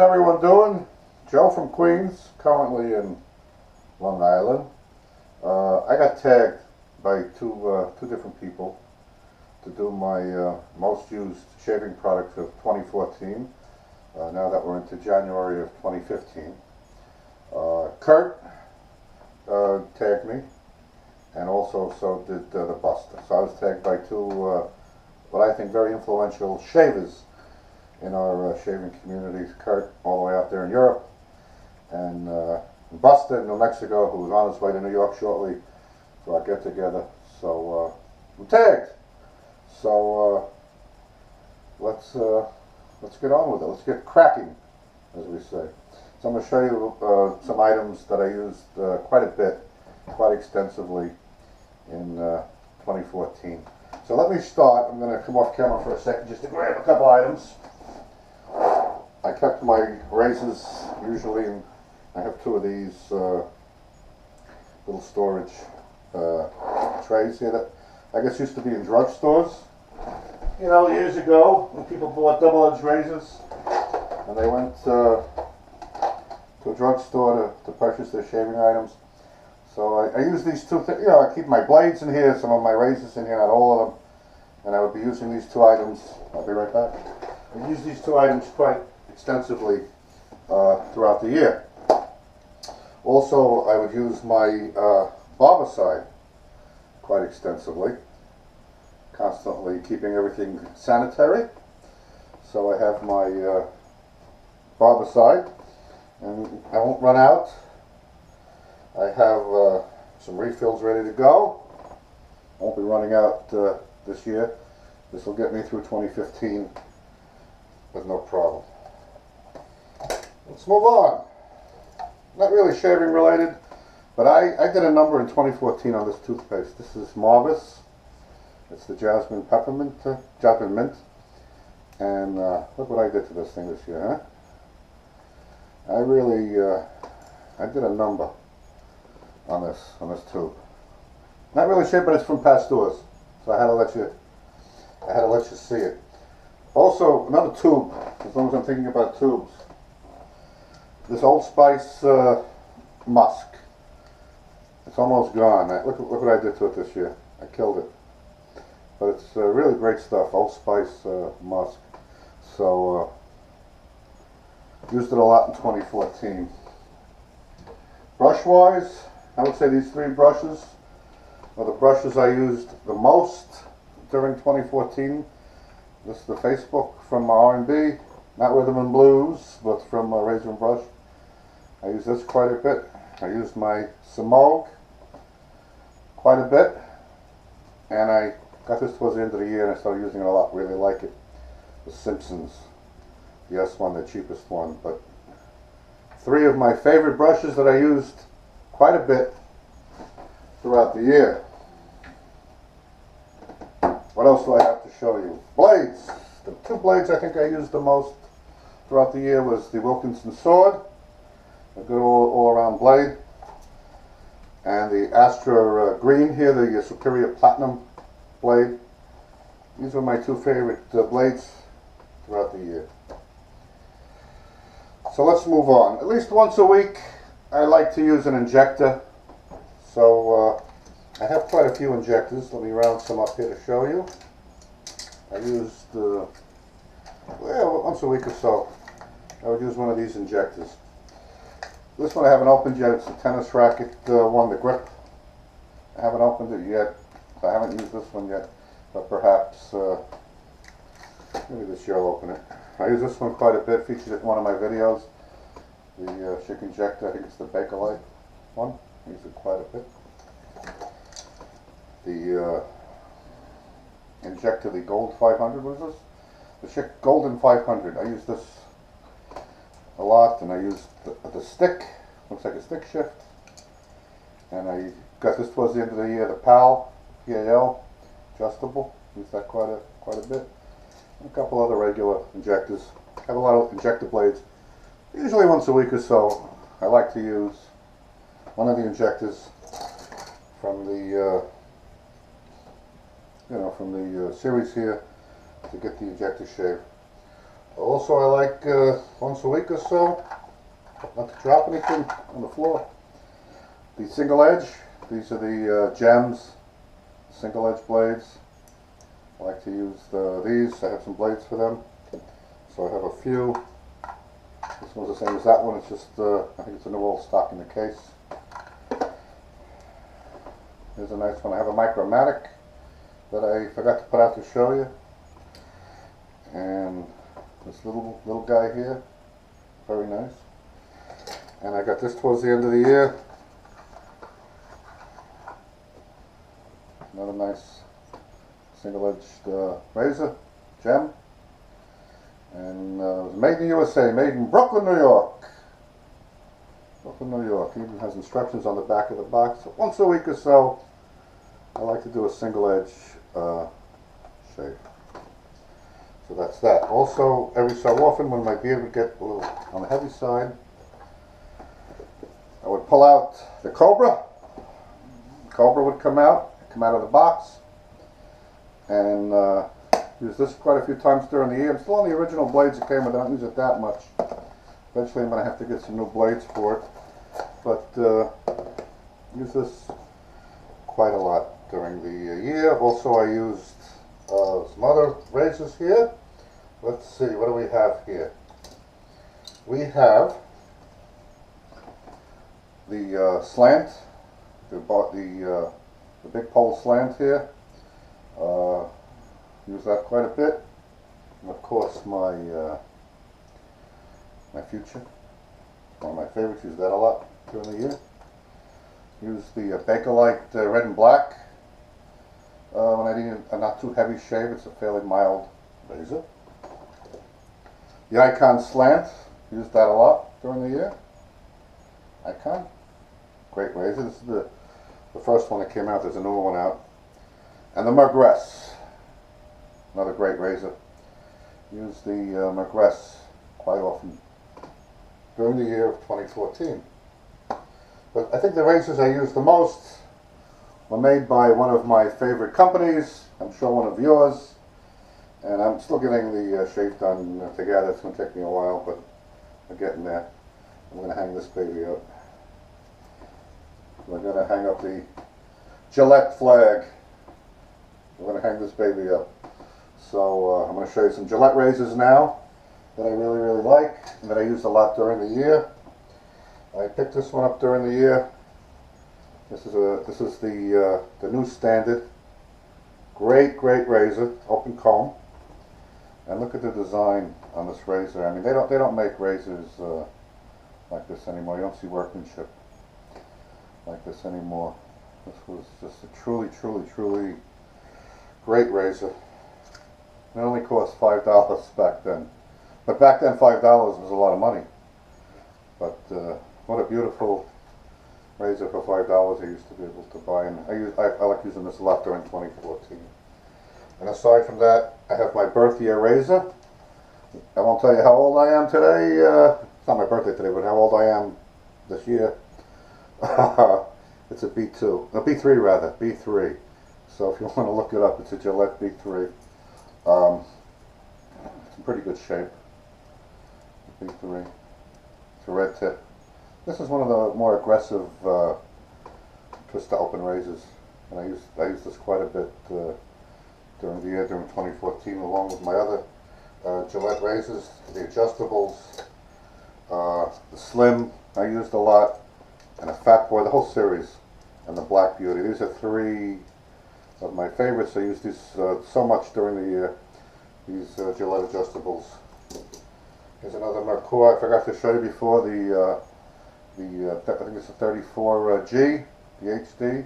everyone doing? Joe from Queens, currently in Long Island. I got tagged by two different people to do my most used shaving products of 2014, now that we're into January of 2015. Kurt tagged me, and also so did the Buster. So I was tagged by two, what I think, very influential shavers in our shaving community. Kurt all the way out there in Europe, and Buster in New Mexico, who was on his way to New York shortly for our get-together. So we're tagged. So let's get on with it. Let's get cracking, as we say. So I'm going to show you some items that I used quite a bit, quite extensively in 2014. So let me start. I'm going to come off camera for a second just to grab a couple items. I kept my razors usually, and I have two of these little storage trays here that I guess used to be in drugstores. You know, years ago when people bought double-edged razors and they went to a drugstore to purchase their shaving items. So I use these two things. You know, I keep my blades in here, some of my razors in here, not all of them. And I would be using these two items. I'll be right back. I use these two items quite extensively throughout the year. Also, I would use my Barbicide quite extensively, constantly keeping everything sanitary. So I have my Barbicide, and I won't run out. I have some refills ready to go. I won't be running out this year. This will get me through 2015 with no problem. Let's move on. Not really shaving related, but I did a number in 2014 on this toothpaste. This is Marvis. It's the Jasmine Peppermint, Jasmine Mint. And look what I did to this thing this year, huh? I really, I did a number on this tube. Not really shaved, but it's from Pasteur's, so I had to let you see it. Also, another tube, as long as I'm thinking about tubes. This Old Spice musk. It's almost gone. Look what I did to it this year. I killed it. But it's really great stuff, Old Spice musk. So, used it a lot in 2014. Brush-wise, I would say these three brushes are the brushes I used the most during 2014. This is the Facebook from R&B, not Rhythm and Blues, but from Razor and Brush. I use this quite a bit. I used my Semogue quite a bit, and I got this towards the end of the year and I started using it a lot. Really like it. The Simpsons, the S1, the cheapest one. But three of my favorite brushes that I used quite a bit throughout the year. What else do I have to show you? Blades. The two blades I think I used the most throughout the year was the Wilkinson Sword, a good all-around blade, and the Astra Green here, the Superior Platinum blade. These were my two favorite blades throughout the year. So let's move on. At least once a week I like to use an injector. So I have quite a few injectors. Let me round some up here to show you. I used, well, once a week or so, I would use one of these injectors. This one I haven't opened yet. It's the tennis racket one, the grip. I haven't opened it yet. So I haven't used this one yet, but perhaps maybe this year I'll open it. I use this one quite a bit. Featured it in one of my videos. The Schick injector. I think it's the Bakelite one. I use it quite a bit. The injector, the Gold 500. What is this? The Schick Golden 500. I use this a lot, and I use the stick. Looks like a stick shift. And I got this towards the end of the year. The PAL, PAL, adjustable. Use that quite a bit. And a couple other regular injectors. I have a lot of injector blades. Usually once a week or so, I like to use one of the injectors from the series here to get the injector shave. Also, I like once a week or so, not to drop anything on the floor. The single edge, these are the Gems single edge blades. I like to use these. I have some blades for them, so I have a few. This one's the same as that one. It's just I think it's a new old stock in the case. Here's a nice one. I have a Micromatic that I forgot to put out to show you, and this little guy here, very nice. And I got this towards the end of the year. Another nice single-edged razor, Gem. And it was made in the USA, made in Brooklyn, New York. Brooklyn, New York. Even has instructions on the back of the box. So once a week or so, I like to do a single-edge shave. So that's that. Also, every so often, when my beard would get a little on the heavy side, I would pull out the Cobra. Cobra would come out of the box, and use this quite a few times during the year. I'm still on the original blades that came with it. I don't use it that much. Eventually, I'm going to have to get some new blades for it, but use this quite a lot during the year. Also, I used some other razors here. Let's see, what do we have here? We have the slant. We bought the big pole slant here. Use that quite a bit. And of course, my Future, one of my favorites. Use that a lot during the year. Use the Bakelite red and black when I need a not too heavy shave. It's a fairly mild razor. The Icon Slant, use that a lot during the year. Icon, great razor. This is the first one that came out. There's a newer one out. And the Mergress, another great razor. Use the Mergress quite often during the year of 2014. But I think the razors I use the most were made by one of my favorite companies. I'm sure one of yours. And I'm still getting the shave done together. It's going to take me a while, but we're getting there. I'm going to hang this baby up. We're going to hang up the Gillette flag. We're going to hang this baby up. So I'm going to show you some Gillette razors now that I really, really like and that I used a lot during the year. I picked this one up during the year. This is the new standard. Great, great razor, open comb. And look at the design on this razor. I mean, they don't make razors like this anymore. You don't see workmanship like this anymore. This was just a truly, truly, truly great razor. It only cost $5 back then. But back then, $5 was a lot of money. But what a beautiful razor for $5 I used to be able to buy. And I like using this a lot during 2014. And aside from that, I have my birth year razor. I won't tell you how old I am today. It's not my birthday today, but how old I am this year. It's a B2. No, B3 rather. B3. So if you want to look it up, it's a Gillette B3. It's in pretty good shape. B3. It's a red tip. This is one of the more aggressive twist to open razors, and I used this quite a bit during the year, during 2014, along with my other Gillette razors, the adjustables, the Slim I used a lot, and a Fat Boy, the whole series, and the Black Beauty. These are three of my favorites. I use these so much during the year, these Gillette adjustables. Here's another Merkur I forgot to show you before, I think it's a 34G, the HD,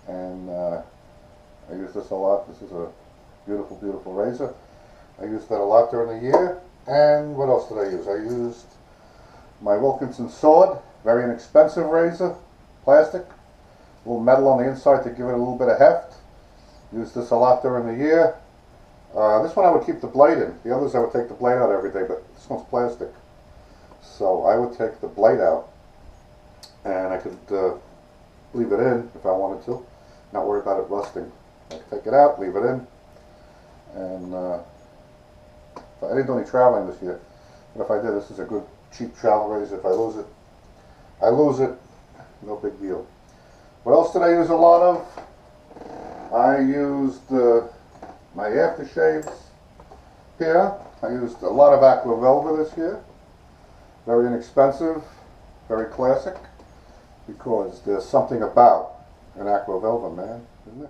and I use this a lot. This is a beautiful, beautiful razor. I used that a lot during the year. And what else did I use? I used my Wilkinson Sword, very inexpensive razor, plastic, a little metal on the inside to give it a little bit of heft. Used this a lot during the year. This one I would keep the blade in. The others I would take the blade out every day, but this one's plastic. So I would take the blade out, and I could leave it in if I wanted to, not worry about it rusting. I could take it out, leave it in, and I didn't do any traveling this year, but if I did, this is a good cheap travel razor. If I lose it, I lose it. No big deal. What else did I use a lot of? I used my aftershaves here. I used a lot of Aqua Velva this year. Very inexpensive, very classic, because there's something about an Aqua Velva, man, isn't it?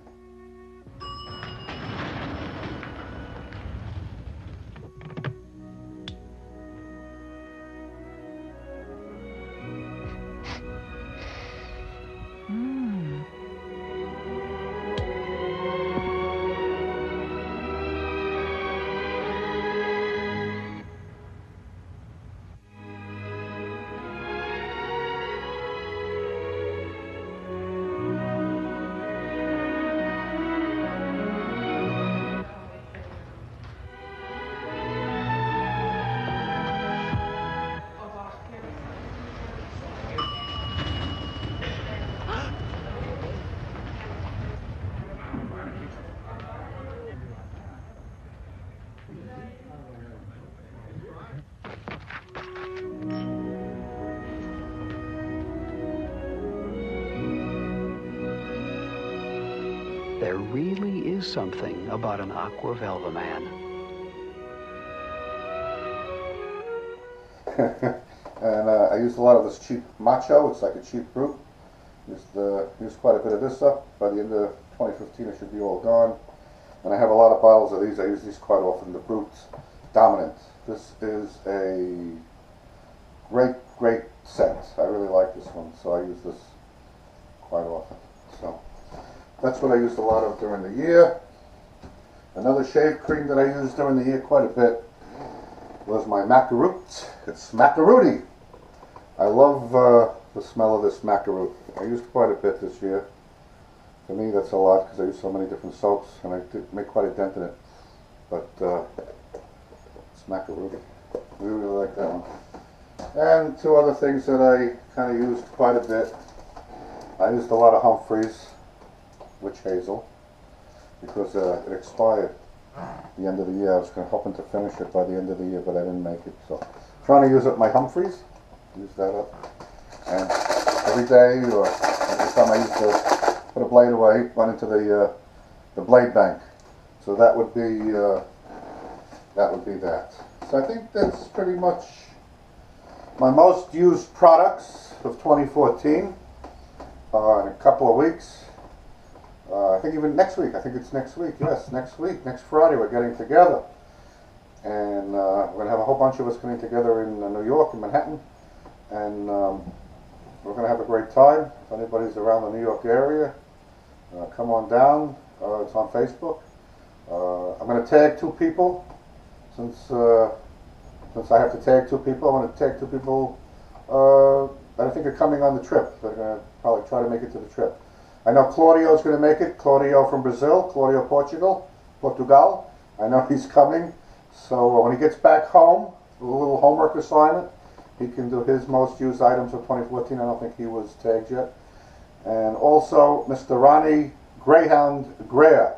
There really is something about an Aqua Velva man. And I used a lot of this cheap Macho. It's like a cheap brute. Used quite a bit of this up. By the end of 2015 it should be all gone. And I have a lot of bottles of these. I use these quite often. The Brute Dominant. This is a great scent. I really like this one, so I use this quite often. So that's what I used a lot of during the year. Another shave cream that I used during the year quite a bit was my Macaroot. It's Macarooti. I love the smell of this Macaroot. I used quite a bit this year. For me, that's a lot because I use so many different soaps, and I did make quite a dent in it. But it's Macarooti. We really like that one. And two other things that I kind of used quite a bit. I used a lot of Humphreys Witch Hazel because it expired at the end of the year. I was hoping to finish it by the end of the year, but I didn't make it. So trying to use up my Humphreys. Use that up. And every day or every time I used to put a blade away, run into the blade bank. So that would be that. So I think that's pretty much my most used products of 2014. In a couple of weeks. I think even next week. I think it's next week. Yes, next week. Next Friday we're getting together. And we're going to have a whole bunch of us getting together in New York, in Manhattan. And we're going to have a great time. If anybody's around the New York area, come on down. It's on Facebook. I'm going to tag two people. Since I have to tag two people, I'm going to tag two people that I think are coming on the trip. They're going to probably try to make it to the trip. I know Claudio's going to make it. Claudio from Brazil, Claudio Portugal. I know he's coming. So when he gets back home, a little homework assignment, he can do his most used items of 2014. I don't think he was tagged yet. And also Mr. Ronnie Greyhound Greer.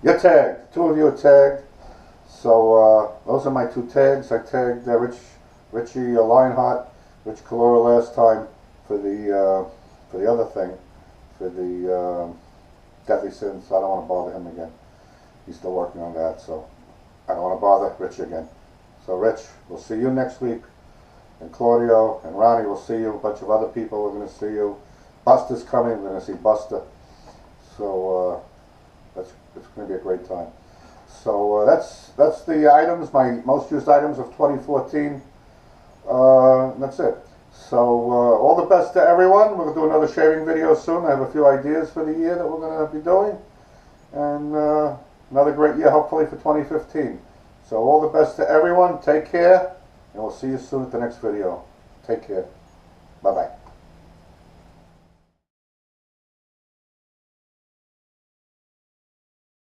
You're tagged. Two of you are tagged. So those are my two tags. I tagged Richie Lionheart, Rich Calora last time for the other thing, for the Deadly Sins. I don't want to bother him again. He's still working on that, so I don't want to bother Rich again. So Rich, we'll see you next week. And Claudio and Ronnie, we'll see you. A bunch of other people, we're going to see you. Buster's coming, we're going to see Buster. So it's going to be a great time. So that's the items, my most used items of 2014. That's it. So all the best to everyone. We're going to do another shaving video soon. I have a few ideas for the year that we're going to be doing. And another great year hopefully for 2015. So all the best to everyone. Take care. And we'll see you soon at the next video. Take care. Bye-bye.